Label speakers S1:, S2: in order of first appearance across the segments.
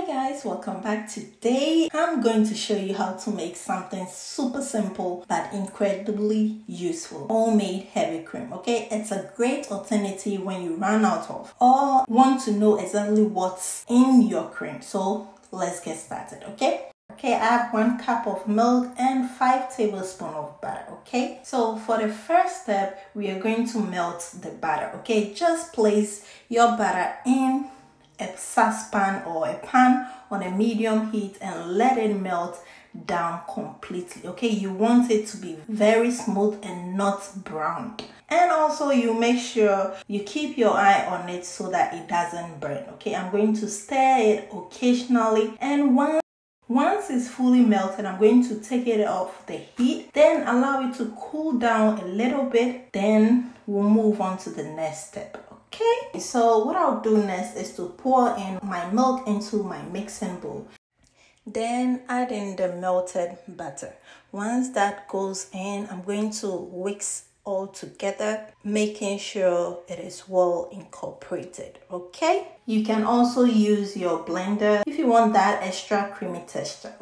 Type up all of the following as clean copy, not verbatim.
S1: Hi guys, welcome back. Today I'm going to show you how to make something super simple but incredibly useful: homemade heavy cream. Okay, it's a great alternative when you run out of or want to know exactly what's in your cream. So let's get started. Okay, I have 1 cup of milk and 5 tablespoons of butter. Okay, so for the first step, we are going to melt the butter. Okay, just place your butter in a saucepan or a pan on a medium heat and let it melt down completely. Okay, you want it to be very smooth and not brown. And also you make sure you keep your eye on it so that it doesn't burn. Okay, I'm going to stir it occasionally, and once it's fully melted, I'm going to take it off the heat, then allow it to cool down a little bit, then we'll move on to the next step. Okay, so what I'll do next is to pour in my milk into my mixing bowl, then add in the melted butter. Once that goes in, I'm going to whisk all together, making sure it is well incorporated. Okay, you can also use your blender if you want that extra creamy texture.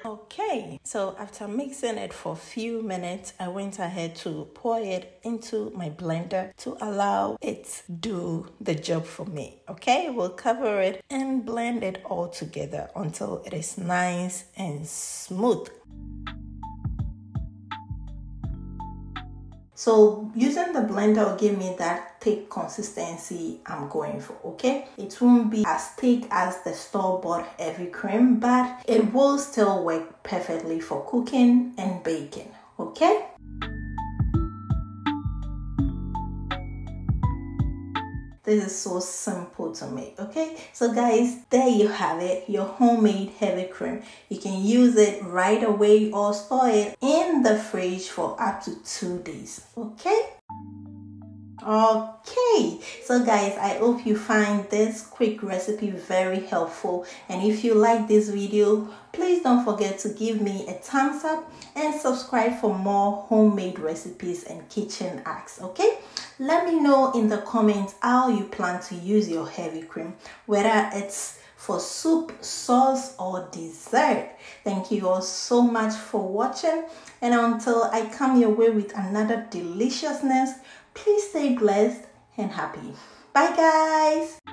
S1: Okay, so after mixing it for a few minutes, I went ahead to pour it into my blender to allow it do the job for me. Okay, we'll cover it and blend it all together until it is nice and smooth. So using the blender will give me that thick consistency I'm going for. Okay, it won't be as thick as the store-bought heavy cream, but it will still work perfectly for cooking and baking. Okay, this is so simple to make. Okay, so guys, there you have it, your homemade heavy cream. You can use it right away or store it in the fridge for up to 2 days. Okay, so guys, I hope you find this quick recipe very helpful, and if you like this video, please don't forget to give me a thumbs up and subscribe for more homemade recipes and kitchen hacks. Okay, let me know in the comments how you plan to use your heavy cream, whether it's for soup, sauce, or dessert. Thank you all so much for watching, and until I come your way with another deliciousness, please stay blessed and happy. Bye guys.